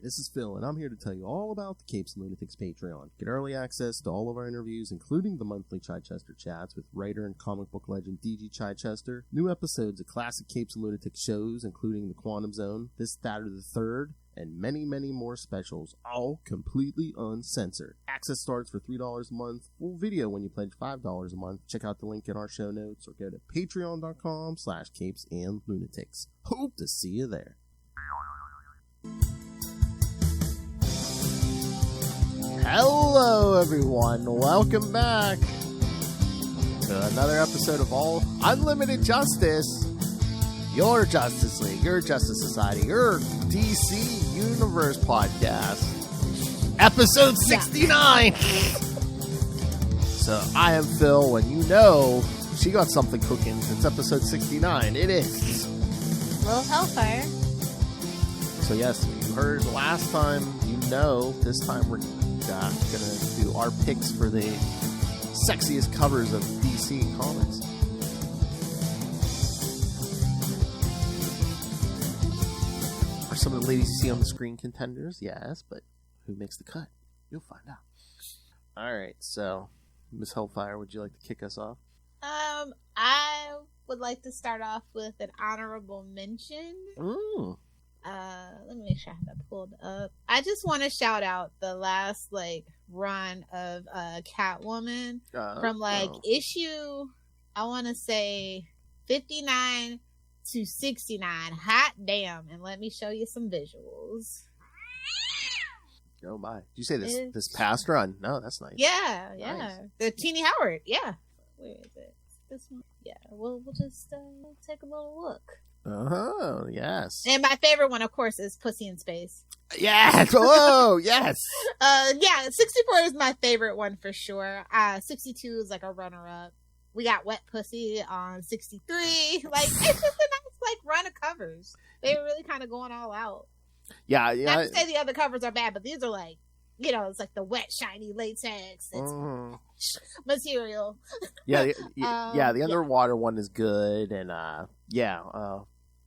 This is Phil, and I'm here to tell you all about the Capes and Lunatics Patreon. Get early access to all of our interviews, including the monthly Chichester chats with writer and comic book legend D.G. Chichester, new episodes of classic Capes and Lunatics shows, including The Quantum Zone, This, That, or the Third, and many, many more specials, all completely uncensored. Access starts for $3 a month, full video when you pledge $5 a month. Check out the link in our show notes, or go to patreon.com/CapesandLunatics. Hope to see you there. Hello everyone, welcome back to another episode of All Unlimited Justice, your Justice League, your Justice Society, your DC Universe podcast, episode 69. So I am Phil, and you know she got something cooking since episode 69. It is Little Hellfire. So yes, you heard last time, you know this time we're gonna do our picks for the sexiest covers of DC comics. Are some of the ladies you see on the screen contenders? Yes, but who makes the cut? You'll find out. Alright, so Miss Hellfire, would you like to kick us off? I would like to start off with an honorable mention. Ooh. Let me make sure I have that pulled up. I just want to shout out the last run of Catwoman from issue, I want to say 59 to 69. Hot damn! And let me show you some visuals. Oh my! Did you say this past run? No, that's nice. Yeah. Nice. The Teeny Howard. Yeah. Where is it? This one. Yeah. We'll just take a little look. Oh, yes. And my favorite one, of course, is Pussy in Space. Yes! Oh, yes! 64 is my favorite one for sure. 62 is like a runner-up. We got Wet Pussy on 63. It's just a nice run of covers. They were really kind of going all out. Yeah. Not to say the other covers are bad, but these are it's like the wet, shiny latex. It's material. The underwater one is good, and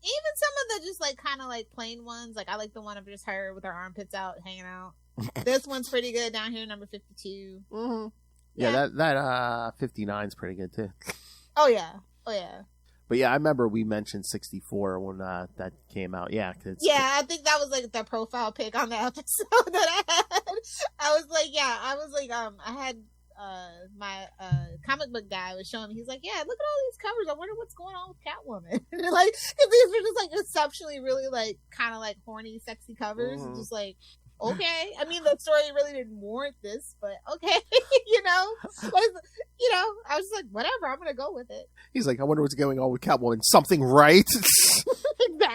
even some of the just kind of plain ones. I like the one of just her with her armpits out, hanging out. This one's pretty good down here, number 52. Mm-hmm. Yeah, that 59 is pretty good too. Oh yeah. But yeah, I remember we mentioned 64 when that came out. Yeah, I think that was the profile pic on the episode that I had. I had my comic book guy was showing me. He's like, yeah, look at all these covers. I wonder what's going on with Catwoman. Because these were just exceptionally really kind of horny, sexy covers. Mm-hmm. Just okay. I mean, the story really didn't warrant this, but okay. I was just whatever. I'm gonna go with it. He's like, I wonder what's going on with Catwoman. Something right?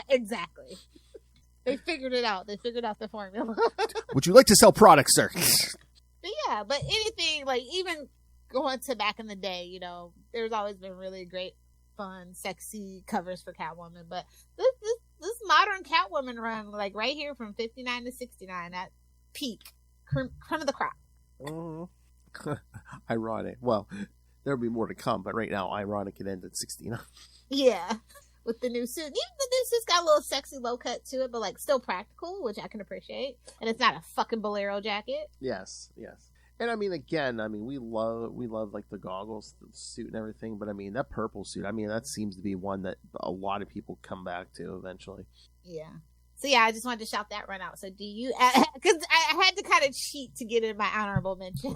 Exactly. They figured it out. They figured out the formula. Would you like to sell products, sir? But anything even going to back in the day, there's always been really great, fun, sexy covers for Catwoman. But this modern Catwoman run, right here from 59 to 69, at peak, creme of the crop. Ironic. Well, there'll be more to come, but right now, ironic, it ends at 69. Yeah, with the new suit. Even the new suit's got a little sexy low cut to it, but still practical, which I can appreciate. And it's not a fucking bolero jacket. Yes. And we love the goggles, the suit and everything, but that purple suit, that seems to be one that a lot of people come back to eventually. Yeah. So I just wanted to shout that run out. So do you, because I had to kind of cheat to get in my honorable mention.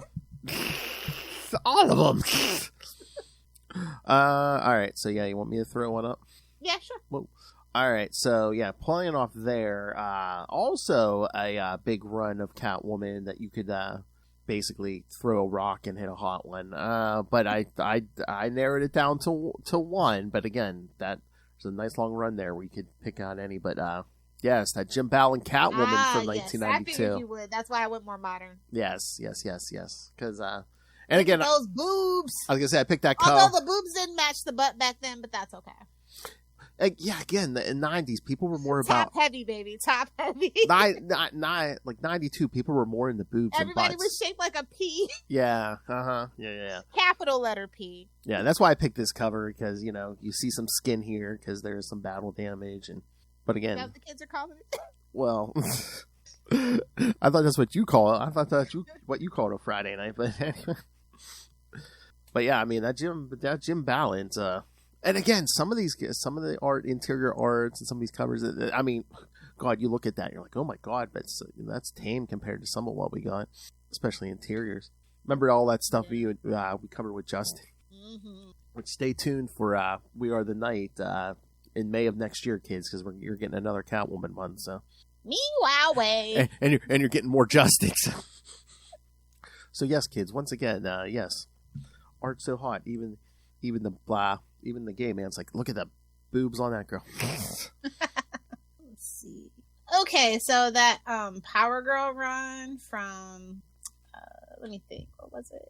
All of them. All right. So you want me to throw one up? Yeah, sure. Whoa. All right, so playing off there, also a big run of Catwoman that you could basically throw a rock and hit a hot one. But I narrowed it down to one. But again, there's a nice long run there where you could pick out any. But yes, that Jim Ballin Catwoman from 1992. I figured you would. That's why I went more modern. Yes. Because and again, those boobs. I was gonna say I picked that cover. Although the boobs didn't match the butt back then, but that's okay. Again, in the 90s, people were more about... Top heavy, baby. Top heavy. 92, people were more in the boobs Everybody and butts. was shaped like a P. Yeah, Yeah. Capital letter P. Yeah, that's why I picked this cover, because, you see some skin here, because there's some battle damage, but again... Is that what the kids are calling it? Well... I thought that's what you call it. I thought that's what you called a Friday night, but anyway. But yeah, I mean that Jim Ballant, and again, some of the interior arts, and some of these covers. I mean, God, you look at that, you're like, oh my God, that's tame compared to some of what we got, especially interiors. Remember all that stuff we covered with Justin. Mm-hmm. Which stay tuned for We Are the Night in May of next year, kids, because you're getting another Catwoman one. So. Meow and you're getting more Justics. So yes, kids. Once again, yes, art's so hot. Even the gay man's like, look at the boobs on that girl. Let's see. Okay, so that Power Girl run from let me think. What was it?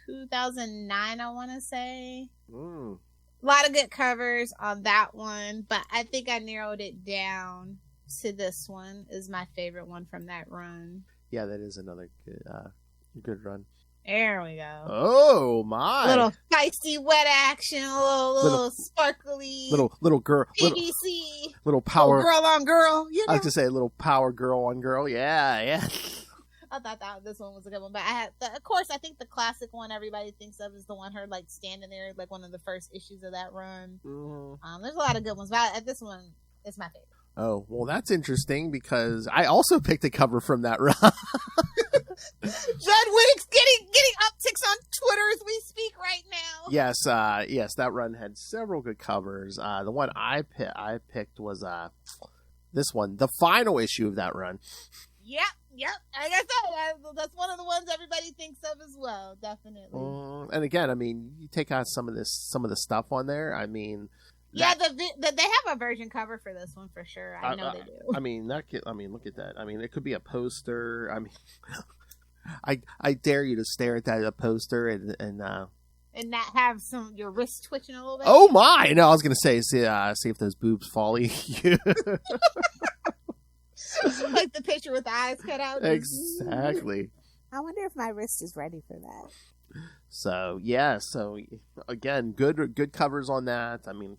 2009, I want to say. A lot of good covers on that one, but I think I narrowed it down to this one is my favorite one from that run. Yeah, that is another good run. There we go. Oh my! Little feisty wet action, little sparkly, little girl, BBC, little power girl on girl. You know? I was to say little power girl on girl. Yeah. I thought this one was a good one, but I had, of course, I think the classic one everybody thinks of is the one her like standing there, like one of the first issues of that run. Mm-hmm. There's a lot of good ones, but this one is my favorite. Oh, well, that's interesting because I also picked a cover from that run. Judd Wiggs getting upticks on Twitter as we speak right now. Yes, that run had several good covers. The one I picked was this one, the final issue of that run. Yep. Like I said, that's one of the ones everybody thinks of as well. Definitely. And again, I mean, you take out some of the stuff on there. I mean, they have a version cover for this one for sure. I know they do. I mean, look at that. I mean, it could be a poster. I mean, I dare you to stare at that poster and not have your wrist twitching a little bit. Oh my! No, I was gonna say, see if those boobs fall you. Like the picture with the eyes cut out. Exactly. I wonder if my wrist is ready for that. So yeah, again, good covers on that. I mean,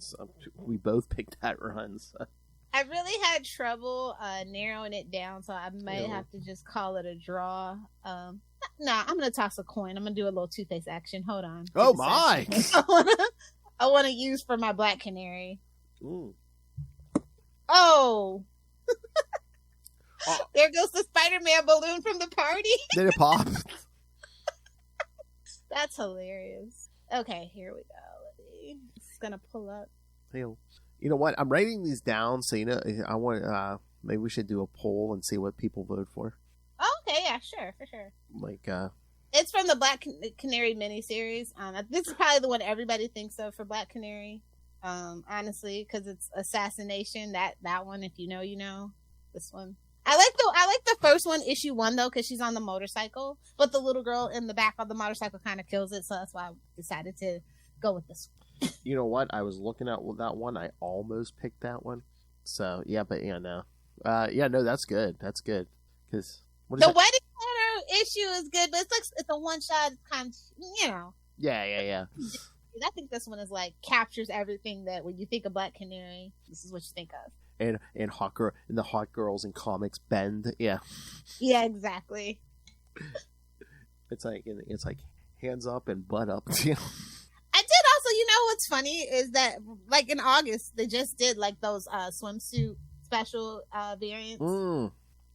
we both picked that run. So. I really had trouble narrowing it down, so I might have to just call it a draw. I'm gonna toss a coin. I'm gonna do a little two-face action. Hold on. Oh my! I want to use for my Black Canary. Ooh. Oh. There goes the Spider-Man balloon from the party. Did it pop? That's hilarious. Okay, here we go. It's gonna pull up. You know what? I'm writing these down, so I want. Maybe we should do a poll and see what people vote for. Oh, okay, yeah, sure, for sure. Like, it's from the Black Canary miniseries. This is probably the one everybody thinks of for Black Canary. Honestly, because it's Assassination. That one, if you know, you know. This one. I like the first one, issue 1 though, because she's on the motorcycle, but the little girl in the back of the motorcycle kind of kills it, so that's why I decided to go with this one. You know what? I was looking at that one. I almost picked that one. So yeah, but yeah, no, no, that's good. That's good because the wedding planner issue is good, but it's a one shot kind of, you know. Yeah. I think this one is like captures everything that when you think of Black Canary, this is what you think of. And the hot girls in comics bend, yeah. Yeah, exactly. It's like hands up and butt up. I did also, what's funny is that like in August they just did like those swimsuit special variants.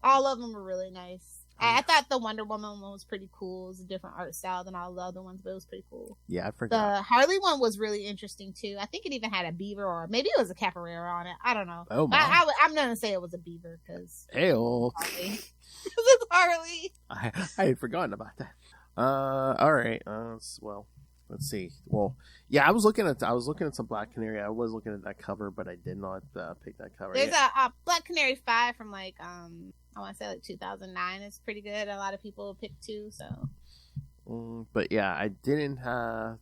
All of them were really nice. I thought the Wonder Woman one was pretty cool. It was a different art style than all the other ones, but it was pretty cool. Yeah, I forgot. The Harley one was really interesting too. I think it even had a beaver, or maybe it was a capoeira on it. I don't know. Oh my! I'm gonna say it was a beaver because it's Harley. I had forgotten about that. All right. Well, let's see. Well, yeah, I was looking at some Black Canary. I was looking at that cover, but I did not pick that cover. There's a Black Canary 5 from like I want to say like 2009. It's pretty good. A lot of people picked too. So. But yeah, I didn't have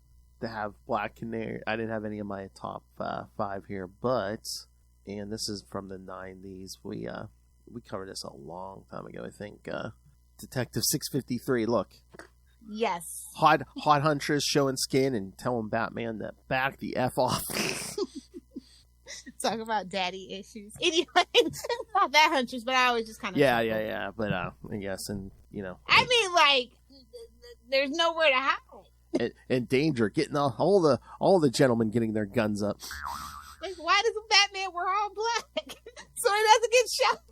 Black Canary. I didn't have any of my top 5 here, and this is from the 90s. We covered this a long time ago. I think Detective 653. Look. Yes. Hot Huntress showing skin and telling Batman to back the F off. Talk about daddy issues. Anyway, it's not that Huntress, but I always just kind of yeah. But I guess, and I mean, like, there's nowhere to hide. And danger, getting all the gentlemen getting their guns up. Like, why doesn't Batman wear all black so he doesn't get shot?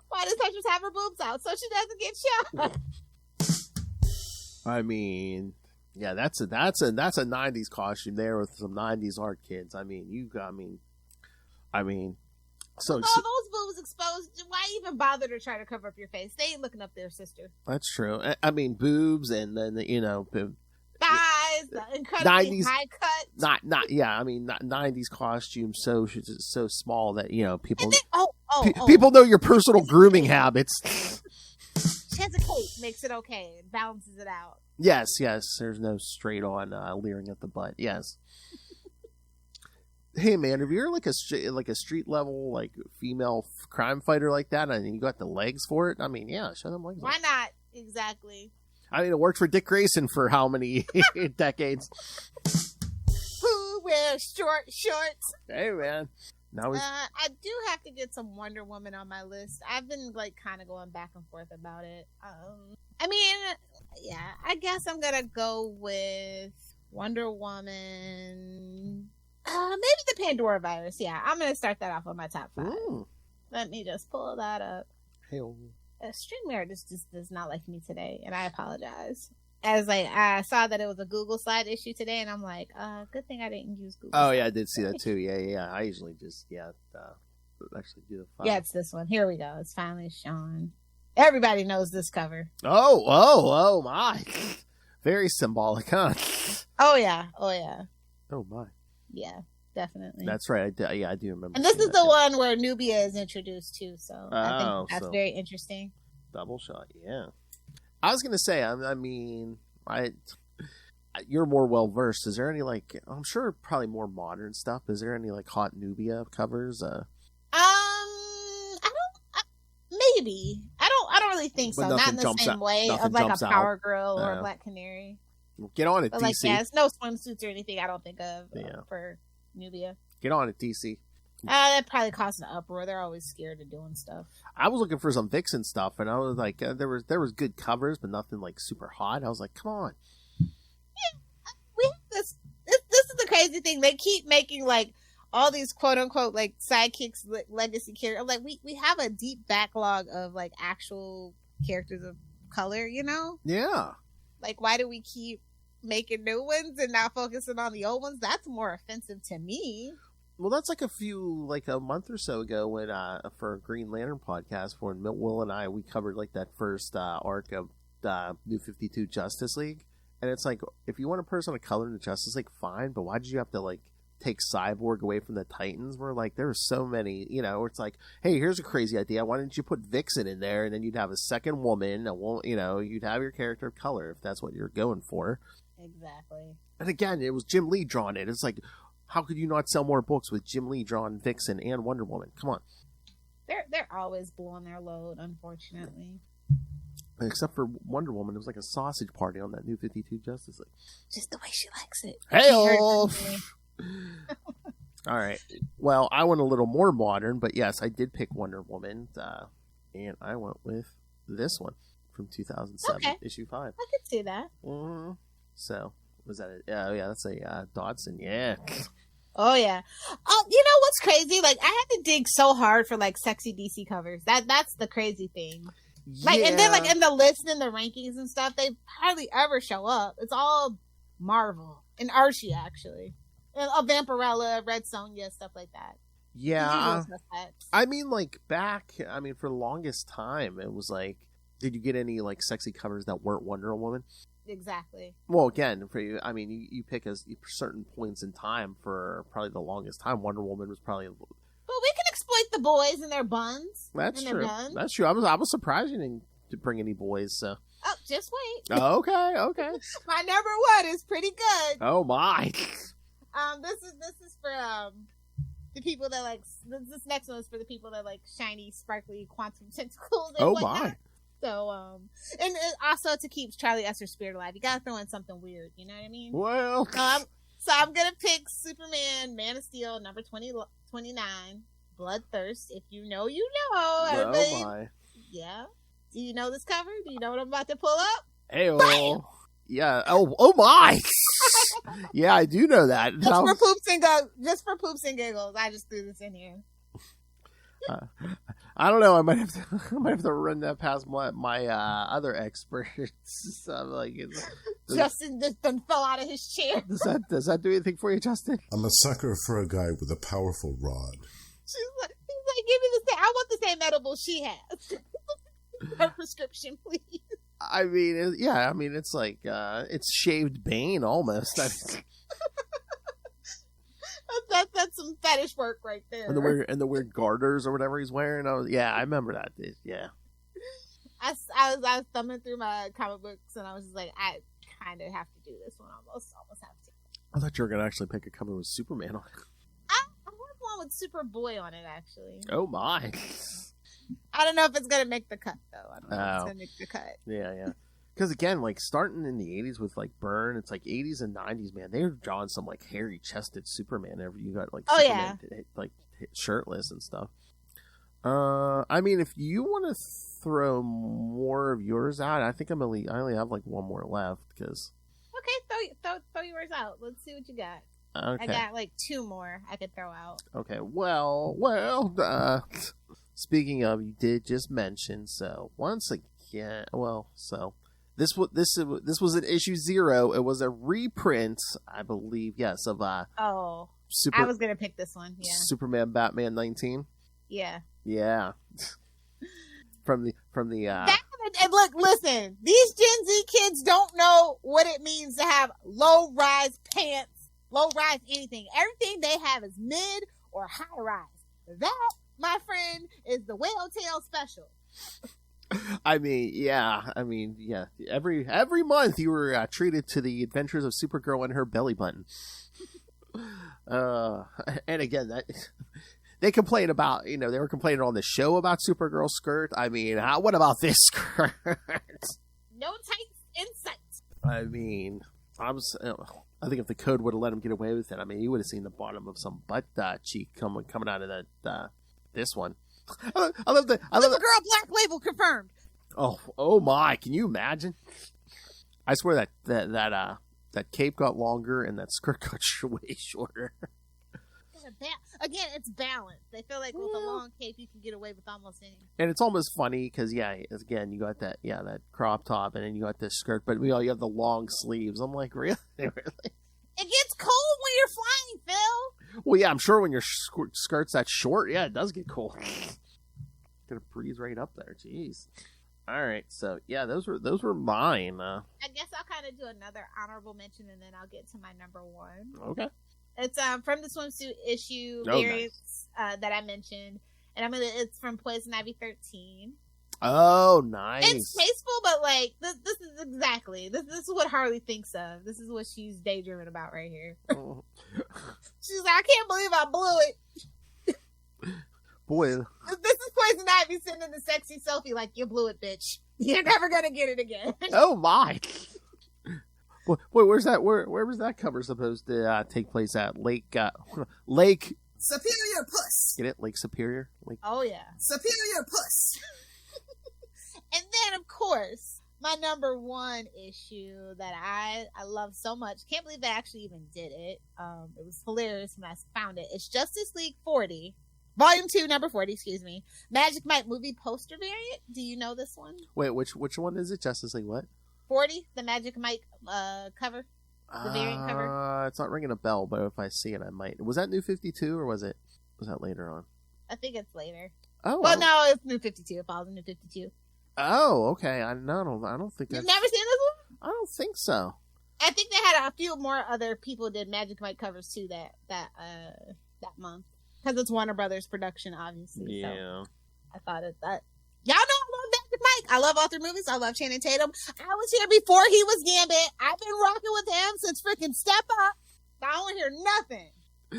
Why does Huntress have her boobs out so she doesn't get shot? I mean, yeah, that's a 90s costume there with some 90s art kids. So all those boobs exposed. Why even bother to try to cover up your face? They ain't looking up their sister. That's true. I mean, boobs, and then thighs, the incredibly 90s, high cut. Not 90s costumes so small that people people know your personal grooming habits. Chance of Kate makes it okay. It balances it out. Yes. There's no straight on leering at the butt. Yes. Hey man, if you're like a street level like female crime fighter like that, and you got the legs for it, I mean, yeah, show them legs. Why not? Exactly. I mean, it worked for Dick Grayson for how many decades? Who wears short shorts? Hey man. I do have to get some Wonder Woman on my list. I've been like kind of going back and forth about it. I mean, yeah, I guess I'm gonna go with Wonder Woman. Maybe the Pandora virus. Yeah, I'm gonna start that off on my top 5. Ooh. Let me just pull that up. Hey. StreamYard just does not like me today, and I apologize. As I saw that it was a Google slide issue today, and I'm like, good thing I didn't use Google. Oh yeah, I did see that too. Yeah. I usually just actually do the file. Yeah, it's this one. Here we go. It's finally shown. Everybody knows this cover. Oh my! Very symbolic, huh? Oh yeah. Oh my. Yeah, definitely. That's right. I do remember. And this is the one where Nubia is introduced too, so I think that's very interesting. Double shot, yeah. I was gonna say, you're more well versed. Is there any I'm sure probably more modern stuff. Is there any hot Nubia covers? Maybe. I don't really think so. Not in the same way of a Power Girl or a Black Canary. Get on it, but DC. It's no swimsuits or anything I don't think of for Nubia. Get on it, DC. That probably caused an uproar. They're always scared of doing stuff. I was looking for some Vixen stuff, and I was like, there was good covers, but nothing super hot. I was like, come on. Yeah, we have this is the crazy thing. They keep making all these quote unquote sidekicks legacy characters. We have a deep backlog of actual characters of color. Yeah. Why do we keep making new ones and not focusing on the old ones? That's more offensive to me. Well, that's a month or so ago when for a Green Lantern podcast, when Will and I, we covered that first arc of New 52 Justice League. And it's if you want a person of color in the Justice League, fine, but why did you have to take Cyborg away from the Titans? We're there are so many, it's hey, here's a crazy idea. Why didn't you put Vixen in there, and then you'd have a second woman, you'd have your character of color if that's what you're going for. Exactly. And again, it was Jim Lee drawing it. It's how could you not sell more books with Jim Lee drawing Vixen and Wonder Woman? Come on. They're always blowing their load, unfortunately. Except for Wonder Woman, it was like a sausage party on that New 52 Justice League. Just the way she likes it. Hey-o! All right. Well, I went a little more modern, but yes, I did pick Wonder Woman, and I went with this one from 2007, issue 5. I could see that. Mm-hmm. So, was that it? Yeah, that's a Dodson. Yeah. Oh yeah. Oh, you know what's crazy? I had to dig so hard for sexy DC covers. That's the crazy thing. And then in the list and the rankings and stuff, they hardly ever show up. It's all Marvel and Archie actually, and Vampirella, Red Sonja, stuff like that. Yeah. I mean, back. I mean, for the longest time, it was did you get any sexy covers that weren't Wonder Woman? Exactly. Well, again, for you, I mean, you pick certain points in time. For probably the longest time, Wonder Woman was probably. But we can exploit the boys and their buns. That's true. That's true. I was surprised you didn't bring any boys. So. Oh, just wait. Okay. My number 1 is pretty good. Oh my. This is for the people that this next one is for the people that shiny, sparkly quantum tentacles. And whatnot. My. So, and also to keep Charlie Esser's spirit alive, you gotta throw in something weird. You know what I mean? Well, So I'm going to pick Superman, Man of Steel, number 29, Bloodthirst. If you know, you know. Everybody. Oh, my. Yeah. Do you know this cover? Do you know what I'm about to pull up? Hey-oh. Yeah. Oh my. Yeah, I do know that. Just for poops and giggles, I just threw this in here. I don't know. I might have to run that past my other experts. I'm like, Justin just done fell out of his chair. Does that do anything for you, Justin? I'm a sucker for a guy with a powerful rod. He's like, give me the same. I want the same edible she has. Her prescription, please. I mean, yeah. I mean, it's like it's shaved Bane almost. That's some fetish work right there. And the weird garters or whatever he's wearing. I remember that. Yeah. I was thumbing through my comic books and I was just like, I kind of have to do this one. Almost have to. I thought you were gonna actually pick a cover with Superman on it. I have one with Superboy on it actually. Oh my. I don't know if it's gonna make the cut though. I don't know if it's gonna make the cut. Yeah. Because again, like starting in the 80s with like Byrne, it's like 80s and 90s, man. They were drawing some like hairy chested Superman. You got like Superman, like shirtless and stuff. I mean, if you want to throw more of yours out, I think I only have like one more left. Because okay, throw yours out. Let's see what you got. Okay. I got like two more I could throw out. Okay. Well. Speaking of, you did just mention so once again. Well, so. This was an issue 0. It was a reprint, I believe. Yes, of I was gonna pick this one. Yeah, Superman, Batman 19. Yeah. from the. And look, listen. These Gen Z kids don't know what it means to have low rise pants, low rise anything. Everything they have is mid or high rise. That, my friend, is the whale tail special. I mean, yeah. Every month you were treated to the adventures of Supergirl and her belly button. And again, that they complain about, they were complaining on the show about Supergirl's skirt. I mean, what about this skirt? No tights in sight. I mean, I think if the code would have let him get away with it, I mean, you would have seen the bottom of some butt cheek coming out of that this one. I love the girl Black Label confirmed. Oh my! Can you imagine? I swear that cape got longer and that skirt got way shorter. Again, it's balance. They feel like with a long cape you can get away with almost anything. And it's almost funny because again you got that crop top and then you got this skirt, but you have the long sleeves. I'm like, really? It gets cold when you're flying, Phil. Well, yeah, I'm sure when your skirt's that short, yeah, it does get cold. Gonna breeze right up there. Jeez. All right, so yeah, those were mine. I guess I'll kind of do another honorable mention, and then I'll get to my number one. Okay. It's from the swimsuit issue variants that I mentioned, and it's from Poison Ivy 13. Oh, nice. It's tasteful, but like this is exactly this is what Harley thinks of. This is what she's daydreaming about right here. She's like, I can't believe I blew it. Boy, this is Poison Ivy sending the sexy selfie like, you blew it, bitch. You're never gonna get it again. Oh my. Boy, where's that? Where was that cover supposed to take place at? Lake Superior Puss. Get it? Lake Superior. Oh yeah, Superior Puss. And then, of course, my number one issue that I love so much. Can't believe they actually even did it. It was hilarious when I found it. It's Justice League 40. Volume 2, number 40, excuse me. Magic Mike movie poster variant. Do you know this one? Wait, which one is it? Justice League what? 40, the Magic Mike cover. The variant cover. It's not ringing a bell, but if I see it, I might. Was that New 52 or was that later on? I think it's later. Oh. Well, no, it's New 52. It follows New 52. Oh, okay. I don't think You've never seen this one? I don't think so. I think they had a few more other people did Magic Mike covers too that month. Because it's Warner Brothers production, obviously. Yeah. So I thought of that. Y'all know I love Magic Mike. I love all three movies. I love Channing Tatum. I was here before he was Gambit. I've been rocking with him since freaking Step Up. I don't want to hear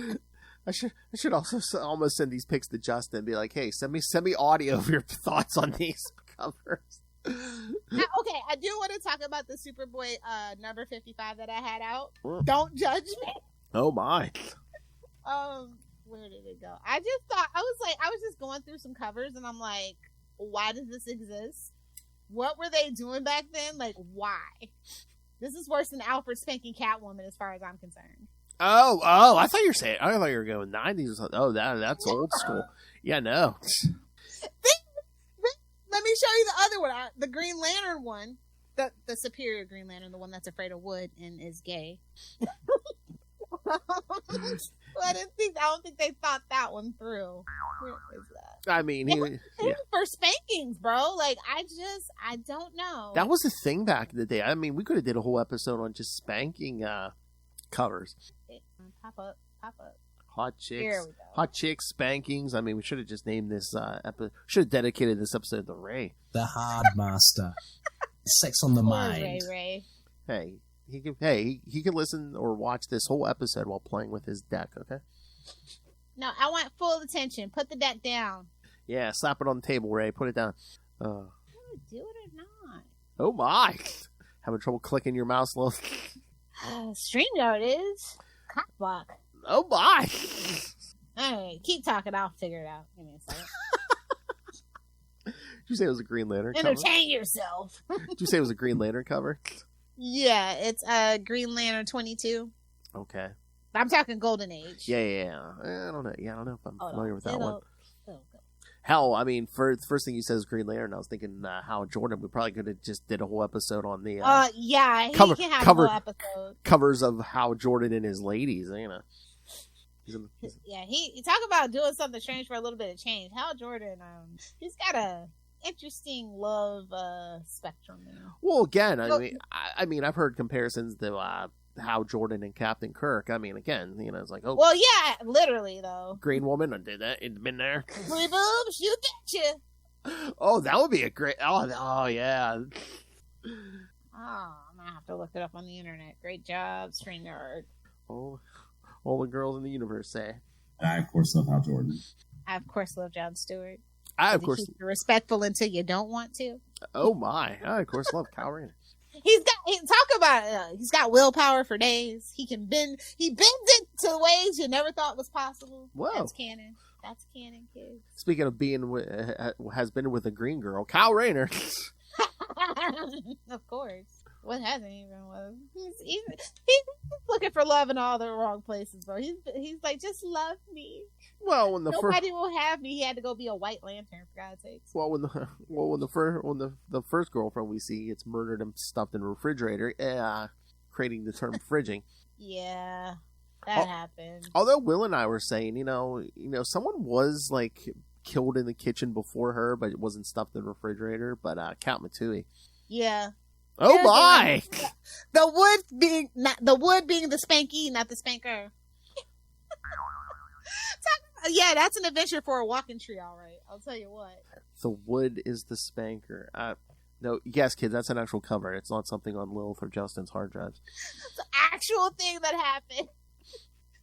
nothing. I should also almost send these pics to Justin and be like, hey, send me audio of your thoughts on these covers. Now, okay, I do want to talk about the Superboy number 55 that I had out. Don't judge me. Oh my. Where did it go? I just thought, I was just going through some covers and I'm like, why does this exist? What were they doing back then? Like, why? This is worse than Alfred spanking Catwoman as far as I'm concerned. Oh, I thought you were going 90s or something. Oh, that's old school. Yeah, no. Let me show you the other one. The Green Lantern one. The superior Green Lantern, the one that's afraid of wood and is gay. I don't think they thought that one through. Where is that? I mean, for spankings, bro. Like, I don't know. That was a thing back in the day. I mean, we could have did a whole episode on just spanking covers. Pop up. Hot chicks. Here we go. Hot chicks, spankings. I mean, we should have just named this episode. Should have dedicated this episode to Ray. The Hard Master. Sex on the mind. Ray. Hey, he can listen or watch this whole episode while playing with his deck. Okay. No, I want full attention. Put the deck down. Yeah, slap it on the table, Ray. Put it down. Do it or not? Oh my! Having trouble clicking your mouse, Lil? StreamYard is cockblock. Oh my! Alright, keep talking. I'll figure it out. Give me a second. Did you say it was a Green Lantern cover? Entertain yourself. Did you say it was a Green Lantern cover? Yeah, it's Green Lantern 22. Okay. I'm talking Golden Age. Yeah. I don't know. Yeah, I don't know if I'm familiar with that one. Okay. Hell, I mean, for the first thing you said is Green Lantern. I was thinking Hal Jordan. We probably could have just did a whole episode on the yeah, he can have a whole episode. Covers of Hal Jordan and his ladies. You know. Yeah, he talk about doing something strange for a little bit of change. Hal Jordan, he's got a interesting love spectrum there. Well, again, I mean, I've heard comparisons to Hal Jordan and Captain Kirk. I mean, again, you know, it's like, oh, well, yeah, literally though. Green Woman, I did that. It's been there. Free boobs, you betcha. Oh, that would be a great. Oh yeah. Oh, I'm gonna have to look it up on the internet. Great job, StreamYard. Oh, all the girls in the universe say. I, of course, love Hal Jordan. I, of course, love Jon Stewart. I, of course, keep you respectful until you don't want to. Oh my! I, of course, love Kyle Rayner. He's got willpower for days. He bends it to ways you never thought was possible. Whoa. That's canon. That's canon, kids. Speaking of has been with a green girl, Kyle Rayner. Of course. What hasn't he been with? He's looking for love in all the wrong places, bro. He's like, just love me. Well, when nobody will have me, he had to go be a White Lantern, for God's sakes. Well, when the first girlfriend we see gets murdered and stuffed in a refrigerator, creating the term fridging. Yeah, that happened. Although Will and I were saying, you know, someone was like killed in the kitchen before her, but it wasn't stuffed in the refrigerator. But Count Matui. Yeah. Oh my! The wood being the spanky, not the spanker. Yeah, that's an adventure for a walking tree, all right. I'll tell you what. The wood is the spanker. No, yes, kids, that's an actual cover. It's not something on Lilith or Justin's hard drives. It's an actual thing that happened.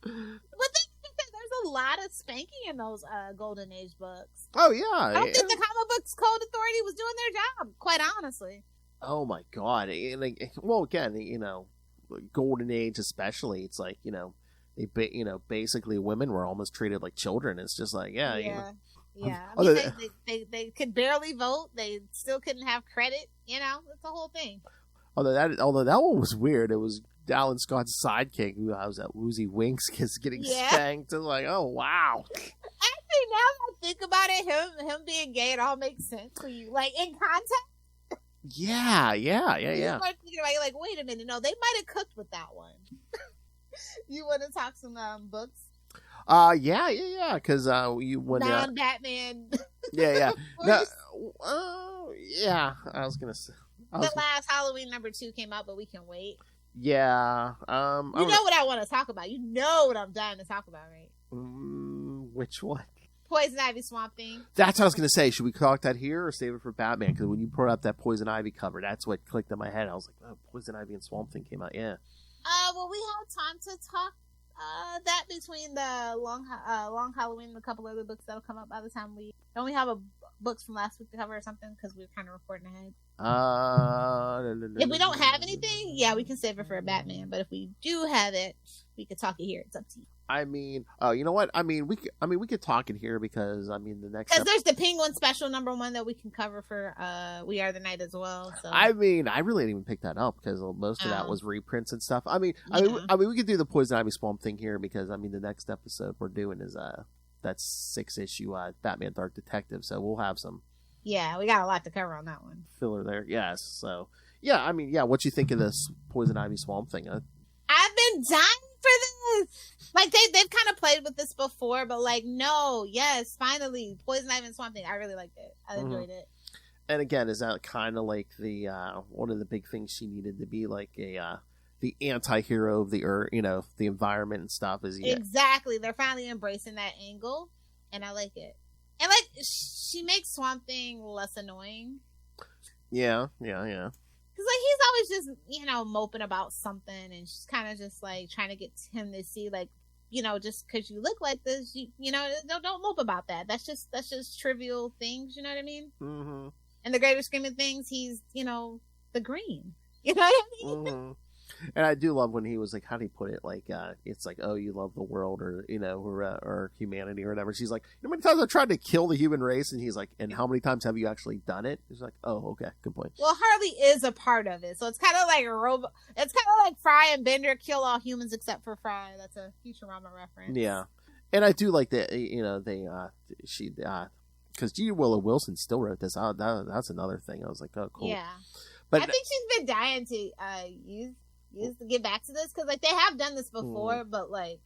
But there's a lot of spanking in those Golden Age books. Oh yeah. I don't think the Comic Books Code Authority was doing their job, quite honestly. Oh my god! Well, again, you know, Golden Age especially. It's like, you know, basically women were almost treated like children. It's just like, yeah. Yeah. I mean, they could barely vote. They still couldn't have credit. You know, it's the whole thing. Although that one was weird. It was Alan Scott's sidekick who was that Woozy Winks getting spanked. And like, oh wow. Actually, now that I think about it, him being gay, it all makes sense when you like in context. Yeah. You start thinking about it, like, wait a minute, no, they might have cooked with that one. You want to talk some books? Yeah. Because non-Batman. Yeah. No, yeah. I was gonna say the last Halloween #2 came out, but we can wait. Yeah. You know what I want to talk about. You know what I'm dying to talk about, right? Which one? Poison Ivy Swamp Thing. That's what I was going to say. Should we talk that here or save it for Batman? Because when you brought up that Poison Ivy cover, that's what clicked in my head. I was like, oh, Poison Ivy and Swamp Thing came out. Yeah. Well, we have time to talk that between the long Halloween and a couple other books that'll come up by the time we have a books from last week to cover or something? Because we were kind of recording ahead. If If we don't have anything, yeah, we can save it for a Batman. But if we do have it, we could talk it here. It's up to you. I mean, you know what? I mean, we could talk it here because the next. Because there's the Penguin special #1 that we can cover for We Are the Night as well. So I mean, I really didn't even pick that up because most of that was reprints and stuff. I mean, we could do the Poison Ivy Swamp Thing here because the next episode we're doing is that's 6-issue Batman Dark Detective, so we'll have some. Yeah, we got a lot to cover on that one. Filler there, yes. So yeah, I mean, yeah. What you think of this Poison Ivy Swamp Thing? I've been dying for this. Like they've kind of played with this before, but like no, yes, finally, Poison Ivy and Swamp Thing. I really liked it. I enjoyed it. And again, is that kind of like the one of the big things she needed to be like the anti-hero of the earth, the environment and stuff? Exactly. They're finally embracing that angle, and I like it. And like she makes Swamp Thing less annoying. Yeah. Because like he's always just moping about something, and she's kind of just like trying to get him to see like just because you look like this, don't mope about that. That's just trivial things. You know what I mean? Mm-hmm. In the greater scheme of things, he's the green. You know what I mean? Mm-hmm. And I do love when he was like, how do you put it? Like, it's like, oh, you love the world or humanity or whatever. She's like, how many times I've tried to kill the human race? And he's like, and how many times have you actually done it? He's like, oh, okay, good point. Well, Harley is a part of it. So it's kind of like a robot. It's kind of like Fry and Bender kill all humans except for Fry. That's a Futurama reference. Yeah. And I do like that, because G. Willow Wilson still wrote this. That's another thing. I was like, oh, cool. Yeah. But I think she's been dying to use to get back to this because like they have done this before, but like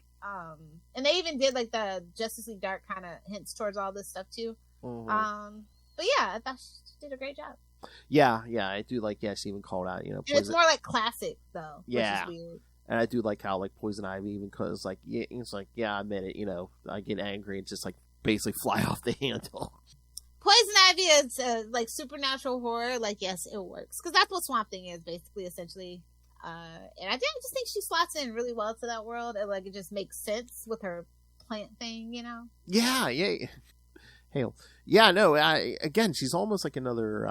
and they even did like the Justice League Dark kind of hints towards all this stuff too. But yeah, I thought she did a great job. Yeah, I do like. Yeah, she even called out. It's more like classic though. Yeah, which is weird. And I do like how like Poison Ivy even because like it's like I admit it. I get angry and just like basically fly off the handle. Poison Ivy is like supernatural horror. Like yes, it works because that's what Swamp Thing is basically, essentially. And I just think she slots in really well to that world, and like it just makes sense with her plant thing, Yeah. Hell, yeah. No. Again, she's almost like another.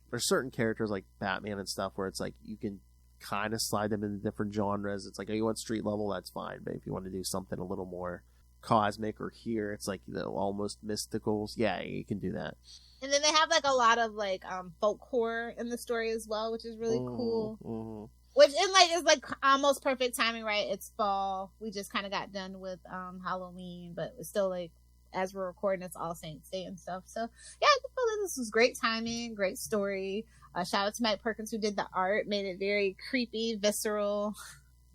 There's certain characters like Batman and stuff where it's like you can kind of slide them into different genres. It's like, oh, you want street level, that's fine, but if you want to do something a little more cosmic or here, it's like almost mysticals. Yeah, you can do that. And then they have like a lot of like folk horror in the story as well, which is really cool. Mm-hmm. Which is like almost perfect timing, right? It's fall. We just kind of got done with Halloween, but it's still like as we're recording, it's All Saints Day and stuff. So yeah, I feel like this was great timing, great story. Shout out to Mike Perkins who did the art, made it very creepy, visceral.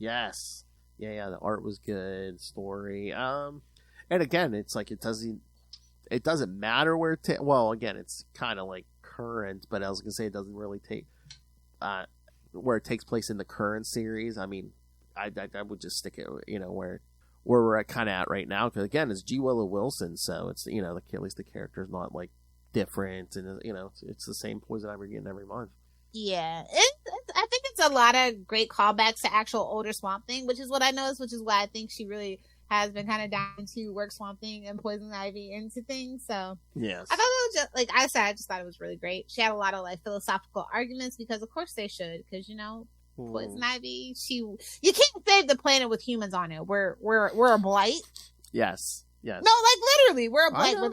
Yes, yeah. The art was good, story. And again, it's like it doesn't matter where it. Well, again, it's kind of like current, but I was gonna say it doesn't really take. Where it takes place in the current series. I mean, I would just stick it, where we're kind of at right now. Because again, it's G. Willow Wilson, so it's at least the character's not like different, and it's the same Poison Ivy getting every month. Yeah, I think it's a lot of great callbacks to actual older Swamp Thing, which is what I noticed, which is why I think she really has been kind of dying to work Swamp Thing and Poison Ivy into things. So yes, I thought it was just like I said, I just thought it was really great. She had a lot of like philosophical arguments because of course they should, because Poison Ivy, you can't save the planet with humans on it. We're a blight. Yes. No, like literally, we're a blight. We're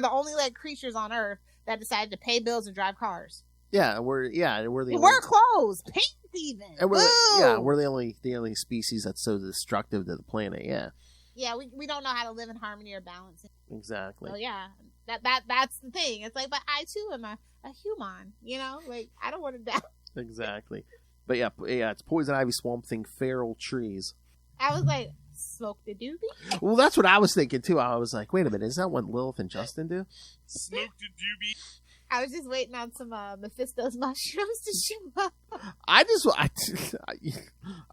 the only like creatures on Earth that decided to pay bills and drive cars. Yeah, we're the wear clothes, paint even. And we're the only species that's so destructive to the planet. Yeah, we don't know how to live in harmony or balance. Exactly. So yeah, that's the thing. It's like, but I too am a human. Like I don't want to die. Exactly. But yeah, it's Poison Ivy, Swamp Thing, Feral Trees. I was like, smoke the doobie. Well, that's what I was thinking too. I was like, wait a minute, is that what Lilith and Justin do? Smoke the doobie. I was just waiting on some Mephisto's mushrooms to show up. I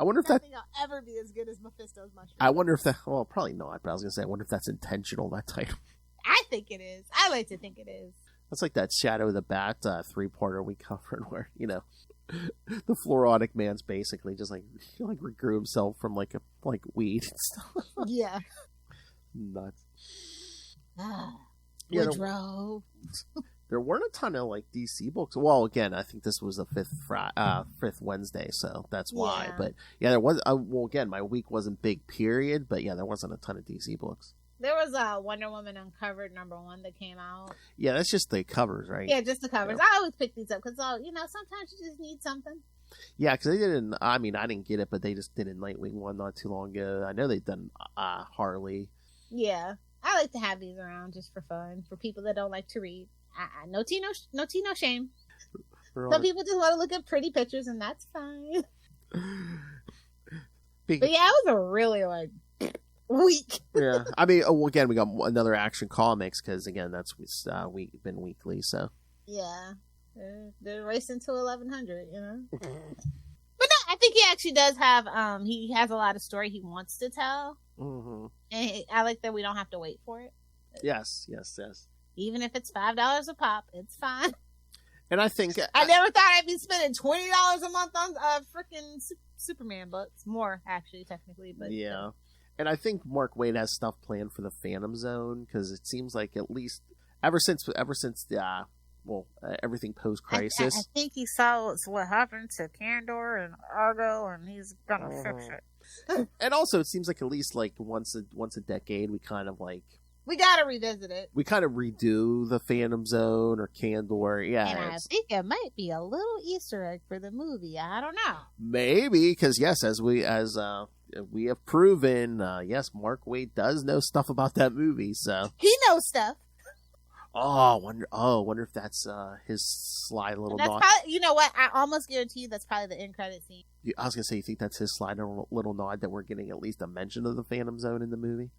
wonder if Nothing will ever be as good as Mephisto's mushrooms. I wonder if that. Well, probably not. But I was gonna say, I wonder if that's intentional. That title. I think it is. I like to think it is. That's like that Shadow of the Bat 3-parter we covered, where the Floronic Man's basically just like regrew himself from like weed and stuff. Yeah. Nuts. Yeah, Woodrow. there weren't a ton of like DC books. Well, again, I think this was a fifth Wednesday, so that's why. Yeah. But yeah, there was. Well, again, my week wasn't big, period. But yeah, there wasn't a ton of DC books. There was a Wonder Woman Uncovered #1 that came out. Yeah, that's just the covers, right? Yeah, just the covers. Yeah. I always pick these up because, sometimes you just need something. Yeah, because they didn't. I mean, I didn't get it, but they just did a Nightwing one not too long ago. I know they've done Harley. Yeah, I like to have these around just for fun for people that don't like to read. No tea, no shame. Some people just want to look at pretty pictures, and that's fine. But yeah, it was a really week. Yeah, I mean, again, we got another Action Comics because again, that's been weekly. So yeah, they're racing to 1100. But no, I think he actually does have. He has a lot of story he wants to tell, and I like that we don't have to wait for it. Yes. Even if it's $5 a pop, it's fine. And I think I never thought I'd be spending $20 a month on freaking Superman books. More, actually, technically, but yeah. And I think Mark Waid has stuff planned for the Phantom Zone because it seems like at least ever since the everything post Crisis. I think he saw what happened to Candor and Argo, and he's gonna fix it. And also, it seems like at least like once a decade, we kind of gotta revisit it. We kind of redo the Phantom Zone or Candor. Yeah, and I think it might be a little Easter egg for the movie. I don't know. Maybe because yes, as we have proven, yes, Mark Waid does know stuff about that movie. So he knows stuff. Oh, wonder if that's his sly little nod. Probably, you know what? I almost guarantee you that's probably the end credit scene. I was gonna say, you think that's his sly little nod that we're getting at least a mention of the Phantom Zone in the movie?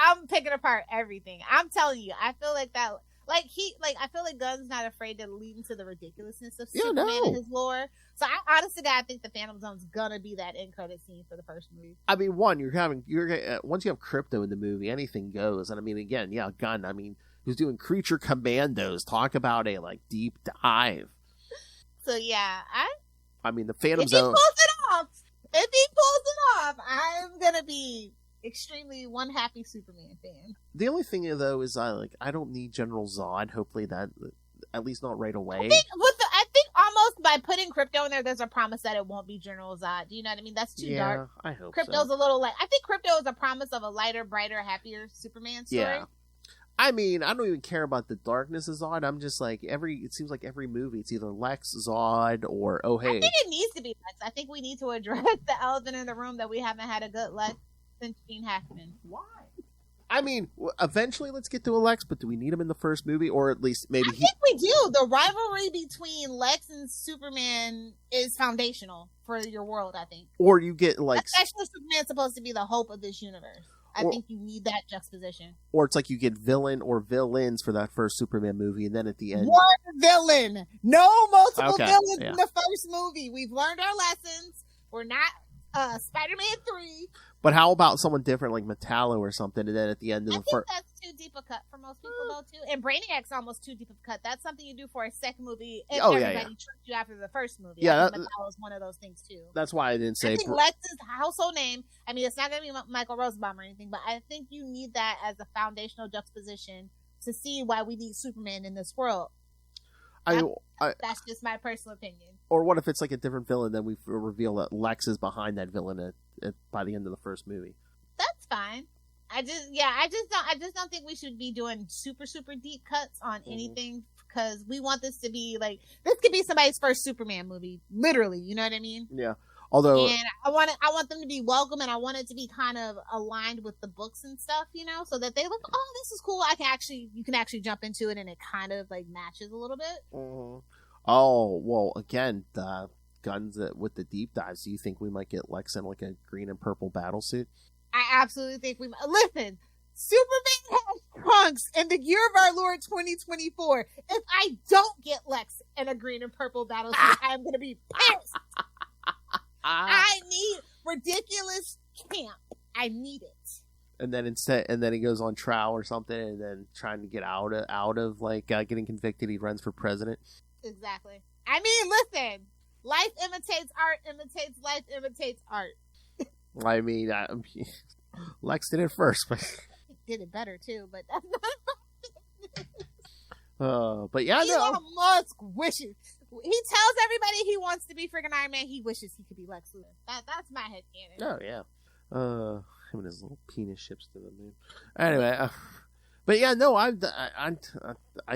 I'm picking apart everything. I'm telling you, I feel like that. I feel like Gunn's not afraid to lead into the ridiculousness of Superman and his lore. So I honestly, I think the Phantom Zone's gonna be that end credit scene for the first movie. I mean, once you have Crypto in the movie, anything goes. And I mean, again, yeah, Gunn. I mean, who's doing Creature Commandos? Talk about a deep dive. So yeah, I mean, the Phantom If Zone. he pulls it off, I'm gonna be extremely one happy Superman fan. The only thing though is I don't need General Zod. Hopefully that at least not right away. I think almost by putting Crypto in there's a promise that it won't be General Zod. Do you know what I mean? That's too dark. I hope Crypto's a little I think Crypto is a promise of a lighter, brighter, happier Superman story. Yeah. I mean, I don't even care about the darkness of Zod. I'm just it seems like every movie, it's either Lex, Zod, or hey. I think it needs to be Lex. I think we need to address the elephant in the room that we haven't had a good Lex since Gene Hackman. Why? I mean, eventually let's get to a Lex, but do we need him in the first movie? Or at least maybe I think we do. The rivalry between Lex and Superman is foundational for your world, I think. Or you get especially Superman's supposed to be the hope of this universe. I think you need that juxtaposition. Or it's like you get villain or villains for that first Superman movie, and then at the end... One villain! No multiple villains in the first movie. We've learned our lessons. We're not Spider-Man 3. But how about someone different like Metallo or something, and then at the end of the first... I think that's too deep a cut for most people, though, too. And Brainiac's almost too deep of a cut. That's something you do for a second movie if everybody tricked you after the first movie. Yeah, Metallo's one of those things, too. That's why I didn't say... I think Lex's household name, I mean, it's not going to be Michael Rosenbaum or anything, but I think you need that as a foundational juxtaposition to see why we need Superman in this world. That's just my personal opinion. Or what if it's like a different villain, then we reveal that Lex is behind that villain by the end of the first movie? That's fine. I just don't think we should be doing super deep cuts on anything because we want this to be this could be somebody's first Superman movie, literally. You know what I mean? Yeah. Although, and I want them to be welcome, and I want it to be kind of aligned with the books and stuff, so that they look, oh, this is cool. You can actually jump into it, and it kind of matches a little bit. Mm-hmm. Oh well, again, the guns with the deep dives. Do you think we might get Lex in a green and purple battle suit? I absolutely think we might. Listen, Superman has trunks in the year of our Lord 2024. If I don't get Lex in a green and purple battle suit, I am going to be pissed. I need ridiculous camp. I need it. And then he goes on trial or something, and then trying to get out of getting convicted, he runs for president. Exactly. I mean, listen, life imitates art, imitates life, imitates art. I mean, Lex did it first, but he did it better too. But that's not. But yeah, Elon Musk wishes. He tells everybody he wants to be freaking Iron Man. He wishes he could be Lex Luthor. That's my headcanon. Oh yeah. Him and his little penis ships to the moon. Anyway, but yeah, no, I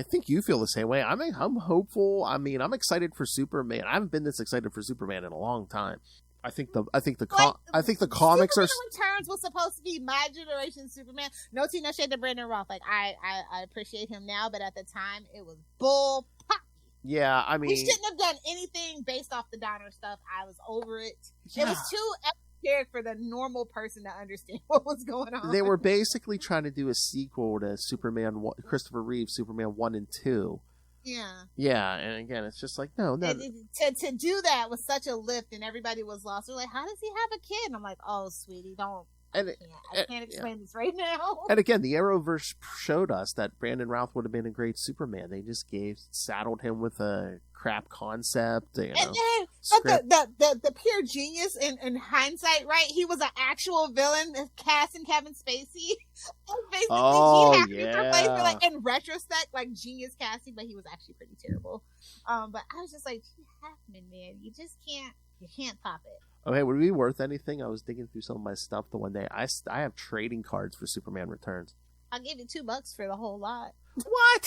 think you feel the same way. I'm hopeful. I mean, I'm excited for Superman. I haven't been this excited for Superman in a long time. I think the comics are. Superman Returns was supposed to be my generation Superman. No tea, no shade to Brandon Roth. Like I appreciate him now, but at the time it was bull pop. Yeah, I mean, we shouldn't have done anything based off the Donner stuff. I was over it. Yeah. It was too esoteric for the normal person to understand what was going on. They were basically trying to do a sequel to Christopher Reeve's Superman 1 and 2. Yeah, and again, it's just like, no. To do that was such a lift, and everybody was lost. They're like, how does he have a kid? And I'm like, oh, sweetie, don't. I can't explain this right now. And again, the Arrowverse showed us that Brandon Routh would have been a great Superman. They just saddled him with a crap concept. You know, but the pure genius in hindsight, right? He was an actual villain cast in Kevin Spacey. Basically, for like in retrospect, like genius casting, but he was actually pretty terrible. But I was just like, Gene Hackman, man, you can't top it. Okay, would it be worth anything? I was digging through some of my stuff the one day. I have trading cards for Superman Returns. I'll give you $2 for the whole lot. What?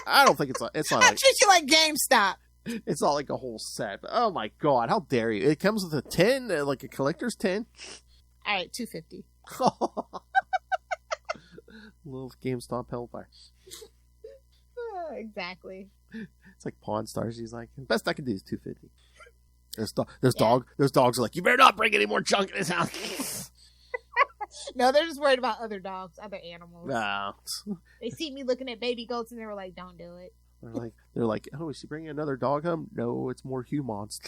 I don't think it's not. I'll treat you like GameStop. It's not like a whole set. But, oh my god, how dare you! It comes with a tin, like a collector's tin. All right, $250. Little GameStop hellfire. Exactly. It's like Pawn Stars. He's like, best I can do is $250. Those dogs are like, you better not bring any more junk in this house. No, they're just worried about other dogs, other animals. No. They see me looking at baby goats and they were like, don't do it. They're like, oh, is she bringing another dog home? No, it's more humans.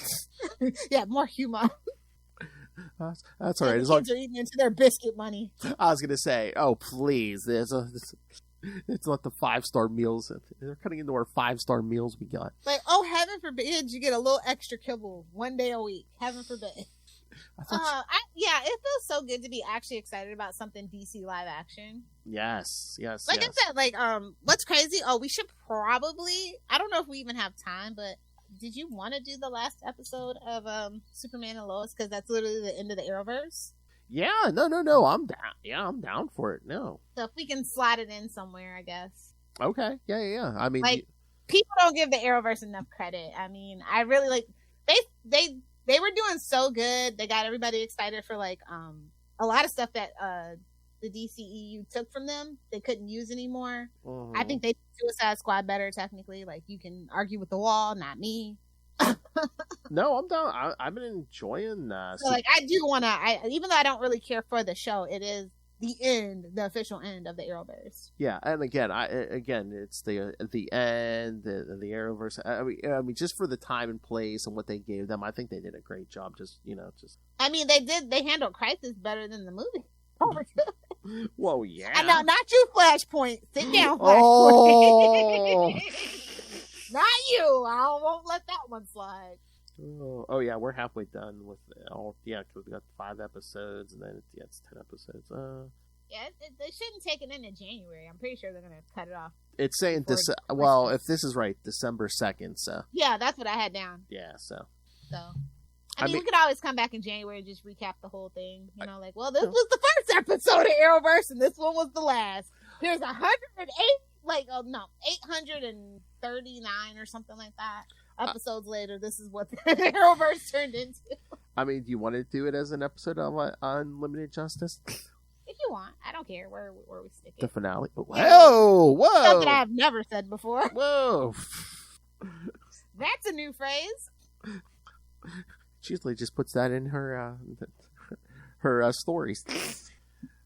Yeah, more humans. That's all right. The kids are eating into their biscuit money. I was gonna say, oh please, it's not the 5-star meals. They're cutting into our 5-star meals we got. Like, oh, heaven forbid you get a little extra kibble one day a week. Heaven forbid. It feels so good to be actually excited about something DC live action. Yes. I said, like, what's crazy? Oh, we should probably. I don't know if we even have time, but did you want to do the last episode of Superman and Lois? Because that's literally the end of the Arrowverse. Yeah, no, I'm down. Yeah, I'm down for it. No. So if we can slide it in somewhere, I guess. Okay. Yeah. I mean, like, people don't give the Arrowverse enough credit. I mean, I really like they were doing so good. They got everybody excited for like a lot of stuff that the DCEU took from them. They couldn't use anymore. Mm-hmm. I think they did Suicide Squad better. Technically, like, you can argue with the wall, not me. No, I'm down. I've been enjoying so like, I do want to, even though I don't really care for the show, it is the official end of the Arrowverse. Yeah, and again, it's the end, the Arrowverse. I mean, just for the time and place and what they gave them, I think they did a great job. I mean, they handled Crisis better than the movie. Whoa, yeah. I know, not you, Flashpoint. Sit down, Flashpoint. Oh. Not you. I won't let that one slide. Oh yeah, we're halfway done with all. Yeah, because we got 5 episodes, and then it's 10 episodes. Yeah, they shouldn't take it into January. I'm pretty sure they're gonna cut it off. It's saying well, if this is right, December 2nd. So yeah, that's what I had down. Yeah, so. I mean, we could always come back in January and just recap the whole thing. You know, like, well, this was the first episode of Arrowverse, and this one was the last. Here's 839 or something like that. Episodes later, this is what the Arrowverse turned into. I mean, do you want to do it as an episode on Unlimited Justice? If you want, I don't care where we stick it. The finale. Whoa! Something I've never said before. Whoa! That's a new phrase. She usually just puts that in her stories.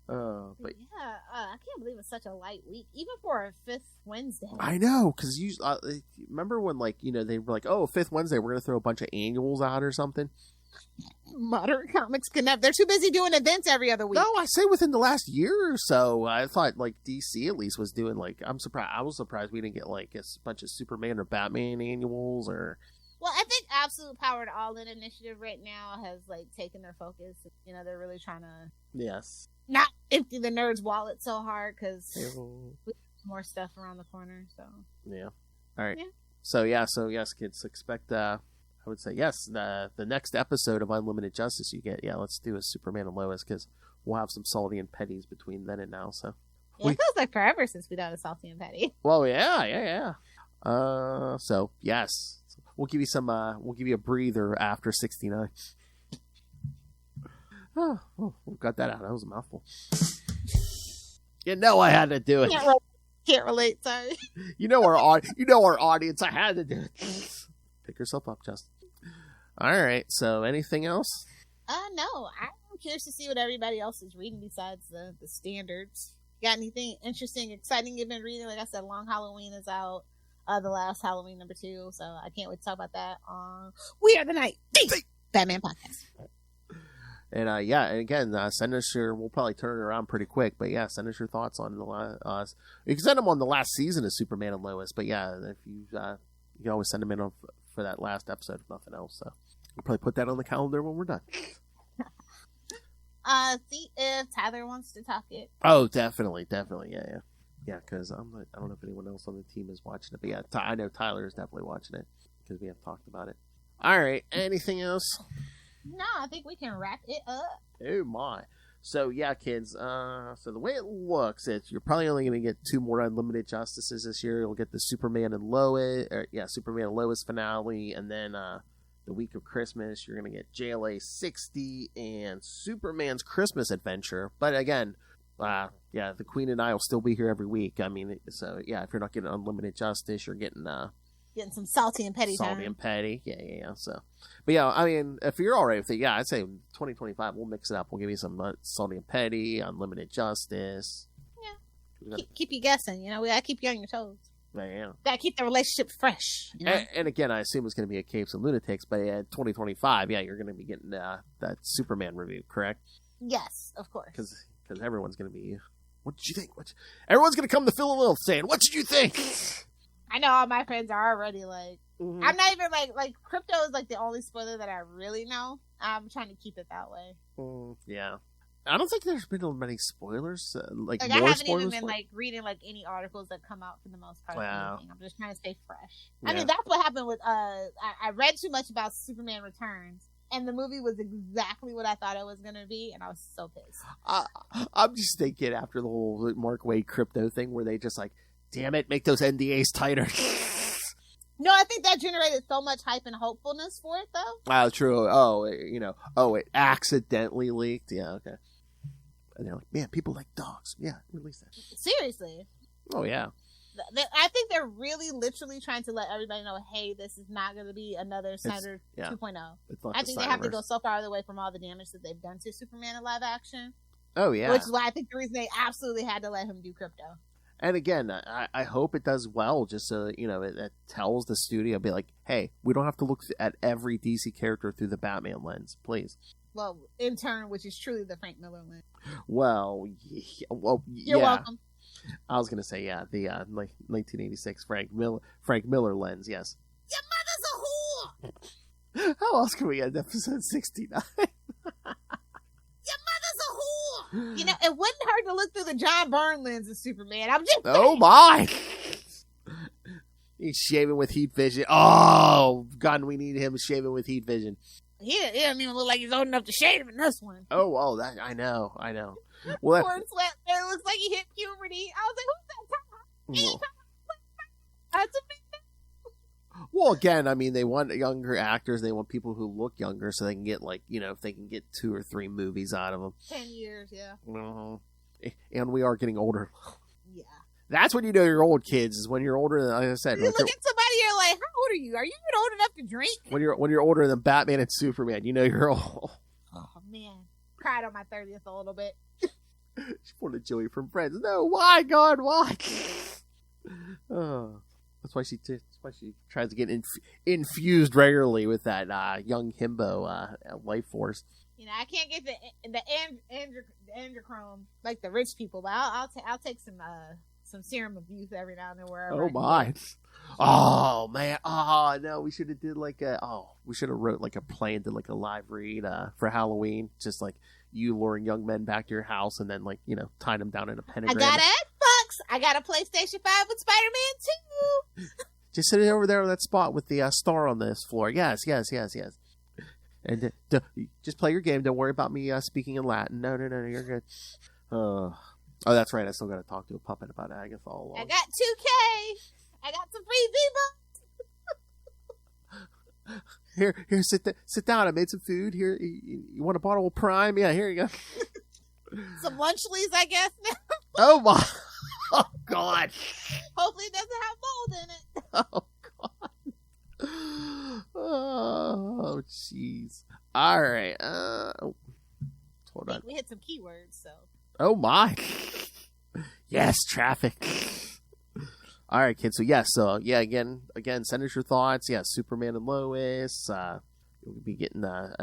But yeah, I can't believe it's such a light week, even for a 5th Wednesday. I know, because you remember when, like, you know, they were like, "Oh, 5th Wednesday, we're gonna throw a bunch of annuals out or something." Modern Comics Connect. They're too busy doing events every other week. No, I say within the last year or so. I thought, like, DC at least was doing, like, I was surprised we didn't get, like, a bunch of Superman or Batman annuals or. Well, I think Absolute Power to All In initiative right now has, like, taken their focus. You know, they're really trying to yes, not empty the nerds' wallet so hard, because more stuff around the corner. So Yeah. All right. Yeah. So yes, kids, expect. I would say yes. The next episode of Unlimited Justice you get. Yeah, let's do a Superman and Lois because we'll have some Salty and Petties between then and now. So it feels like forever since we done a Salty and Petty. Well, yeah. So yes, we'll give you some. We'll give you a breather after 69. Oh, we got that out. That was a mouthful. You know I had to do it. Can't relate. Sorry. You know our audience. I had to do it. Pick yourself up, Justin. All right. So, anything else? No. I'm curious to see what everybody else is reading besides the standards. Got anything interesting, exciting you've been reading? Like I said, Long Halloween is out. The last Halloween #2. So I can't wait to talk about that on We Are the Night Batman podcast. And and again, send us we'll probably turn it around pretty quick, but yeah, send us your thoughts on you can send them on the last season of Superman and Lois, but yeah, if you can always send them in for that last episode, if nothing else. So we'll probably put that on the calendar when we're done. See if Tyler wants to talk it. Oh, definitely, yeah, because I don't know if anyone else on the team is watching it, but yeah, I know Tyler is definitely watching it because we have talked about it. All right, anything else? No, I think we can wrap it up. Oh my! So yeah, kids. So the way it looks, you're probably only going to get 2 more Unlimited Justices this year. You'll get the Superman and Lois finale, and then the week of Christmas, you're going to get JLA 60 and Superman's Christmas Adventure. But again, the Queen and I will still be here every week. I mean, so yeah, if you're not getting Unlimited Justice, you're getting some Salty and Petty Salty time. and Petty, yeah. So, but yeah, I mean, if you're all right with it, yeah, I'd say 2025, we'll mix it up. We'll give you some Salty and Petty, Unlimited Justice. Yeah. Keep you guessing. You know, we gotta keep you on your toes. Yeah. Gotta keep the relationship fresh. You know? And again, I assume it's going to be a Capes and Lunatics, but 2025, yeah, you're going to be getting that Superman review, correct? Yes, of course. Because everyone's going to be, what did you think? Everyone's going to come to Phil and Lilith saying, what did you think? I know all my friends are already like, I'm not even like Crypto is like the only spoiler that I really know. I'm trying to keep it that way. Yeah. I don't think there's been many spoilers. Like I more haven't spoilers even been like reading like any articles that come out for the most part. Wow. I'm just trying to stay fresh. Yeah. I mean, that's what happened with I read too much about Superman Returns, and the movie was exactly what I thought it was gonna be, and I was so pissed. I'm just thinking after the whole Mark Waid Crypto thing, where they just like, damn it, make those NDAs tighter. No, I think that generated so much hype and hopefulness for it, though. Oh, true. It accidentally leaked. Yeah, okay. And they're like, man, people like dogs. Yeah, release that. Seriously. Oh, yeah. I think they're really literally trying to let everybody know, hey, this is not going to be another Snyder 2.0. I think they have to go so far away from all the damage that they've done to Superman in live action. Oh, yeah. Which is why I think the reason they absolutely had to let him do Crypto. And again, I hope it does well, just so, it tells the studio, be like, hey, we don't have to look at every DC character through the Batman lens, please. Well, in turn, which is truly the Frank Miller lens. Well, You're welcome. I was going to say, yeah, the 1986 Frank Miller lens, yes. Your mother's a whore! How else can we end episode 69? You know, it wouldn't hurt to look through the John Byrne lens of Superman. I'm just Oh my! He's shaving with heat vision. Oh, God, we need him shaving with heat vision. He doesn't even look like he's old enough to shave in this one. Oh, that I know. Well, Poor sweat. It looks like he hit puberty. I was like, who's that? That's a big thing. Well, again, I mean, they want younger actors. They want people who look younger so they can get, if they can get 2 or 3 movies out of them. 10 years, yeah. And we are getting older. Yeah. That's when you know you're old, kids, is when you're older than, like I said. You look at somebody, you're like, how old are you? Are you even old enough to drink? When you're older than Batman and Superman, you know you're old. Oh, man. Cried on my 30th a little bit. She wanted Joey from Friends. No, why, God, why? Oh. That's why she tries to get infused regularly with that young himbo life force. You know, I can't get the androchrome like the rich people, but I'll take some serum of youth every now and then wherever. Oh my! Oh man! Oh no! We should have did we should have wrote like a play and did like a live read for Halloween, just like you luring young men back to your house and then tying them down in a pentagram. I got it. Fuck X. I got a PlayStation 5 with Spider-Man 2. Just sitting over there on that spot with the star on this floor. Yes. And just play your game. Don't worry about me speaking in Latin. No, you're good. Oh, that's right. I still got to talk to a puppet about Agatha all along. I got 2K. I got some free V-Bucks. Here, sit down. I made some food. Here, you want a bottle of Prime? Yeah, here you go. Some Lunchleys, I guess. Oh my! Oh God! Hopefully, it doesn't have mold in it. Oh God! Oh jeez! All right. Hold on. We hit some keywords, so. Oh my! Yes, traffic. All right, kids. So again, send us your thoughts. Yeah, Superman and Lois. You'll be getting an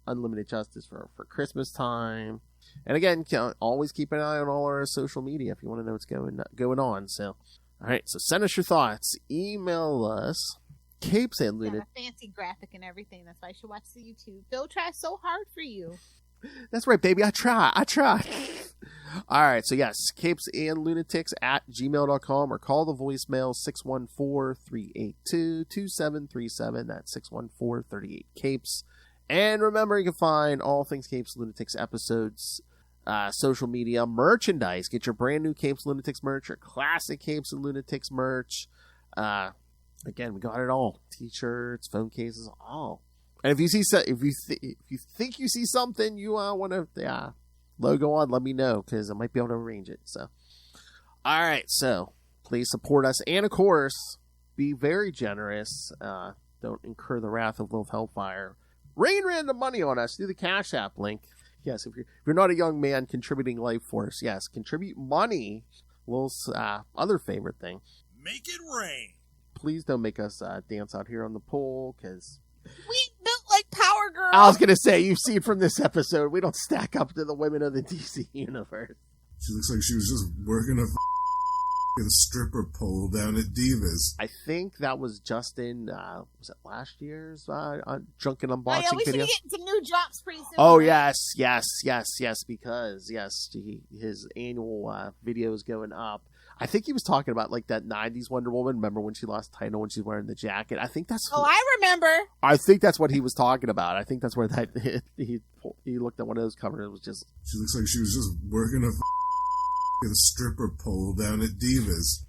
Unlimited Justice for Christmas time. And again, always keep an eye on all our social media if you want to know what's going on. So, all right. So send us your thoughts. Email us. CapesandLunatics. Got a fancy graphic and everything. That's why you should watch the YouTube. Phil tries so hard for you. That's right, baby. I try. All right. So, yes, CapesandLunatics @gmail.com or call the voicemail 614-382-2737. That's 614-38-CAPES. And remember, you can find all things Capes Lunatics episodes, social media, merchandise. Get your brand new Capes Lunatics merch, your classic Capes and Lunatics merch. Again, we got it all: t-shirts, phone cases, all. And if you see, if you think you see something you want to logo on, let me know because I might be able to arrange it. So, all right. So please support us, and of course, be very generous. Don't incur the wrath of Lilith Hellfire. Rain random money on us through the Cash App link. Yes, if you're not a young man contributing life force, yes, contribute money. Lilith's other favorite thing. Make it rain. Please don't make us dance out here on the pool, because we built like Power Girl. I was going to say, you see from this episode, we don't stack up to the women of the DC universe. She looks like she was just working a stripper pole down at Divas. I think that was Justin, was it last year's Drunken Unboxing we video? should be getting some new drops pretty soon. Oh, yes, because, his annual video is going up. I think he was talking about, like, that 90s Wonder Woman. Remember when she lost title when she's wearing the jacket? I think that's... Oh, I remember. I think that's what he was talking about. I think that's where that he looked at one of those covers. It was just... She looks like she was just working a stripper pole down at Divas.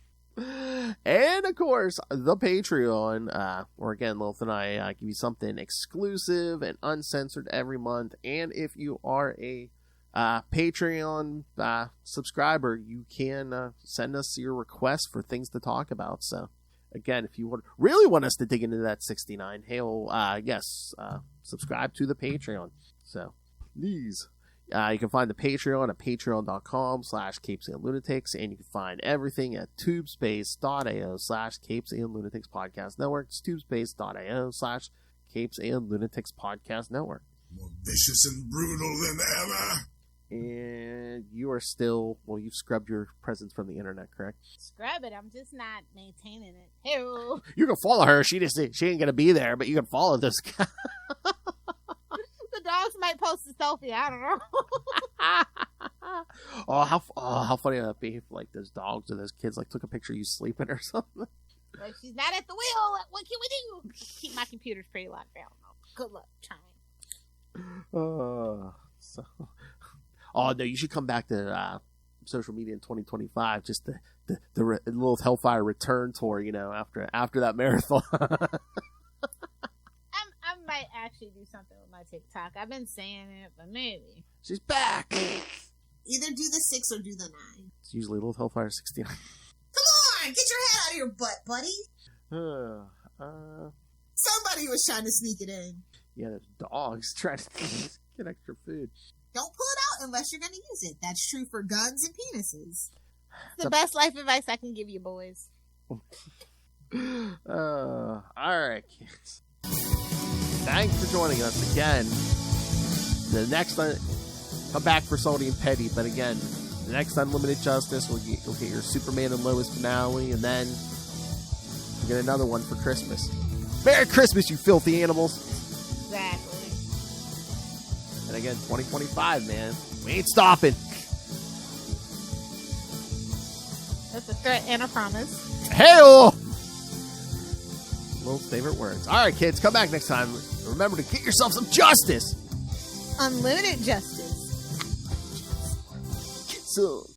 And, of course, the Patreon, where, again, Lilith and I give you something exclusive and uncensored every month. And if you are a Patreon subscriber, you can send us your requests for things to talk about. So, again, if you really want us to dig into that 69, subscribe to the Patreon. So, please. You can find the Patreon at patreon.com/CapesandLunatics, and you can find everything at tubespace.ao/CapesandLunatics Podcast Network. It's tubespace.ao/CapesandLunatics Podcast Network. More vicious and brutal than ever. And you are still, you've scrubbed your presence from the internet, correct? Scrub it. I'm just not maintaining it. Ew. You can follow her. She ain't going to be there, but you can follow this guy. The dogs might post a selfie. I don't know. How funny would that be if, like, those dogs or those kids, like, took a picture of you sleeping or something? Like, she's not at the wheel. What can we do? Keep my computers pretty locked down. Good luck trying. Oh, no, you should come back to social media in 2025, just the Lilith Hellfire return tour, after that marathon. I might actually do something with my TikTok. I've been saying it, but maybe. She's back! Either do the 6 or do the 9. It's usually Lilith Hellfire 69. Come on! Get your head out of your butt, buddy! Somebody was trying to sneak it in. Yeah, there's dogs trying to get extra food. Don't pull it out unless you're going to use it. That's true for guns and penises. The best life advice I can give you, boys. All right, kids. Thanks for joining us again. The next come back for Salty and Petty, but again, the next Unlimited Justice, you'll get your Superman and Lois finale, and then you'll get another one for Christmas. Merry Christmas, you filthy animals! Exactly. And again, 2025, man. We ain't stopping. with a threat and a promise. Hey-oh! Most favorite words. All right, kids, come back next time. Remember to get yourself some justice. Unlimited justice. Get some.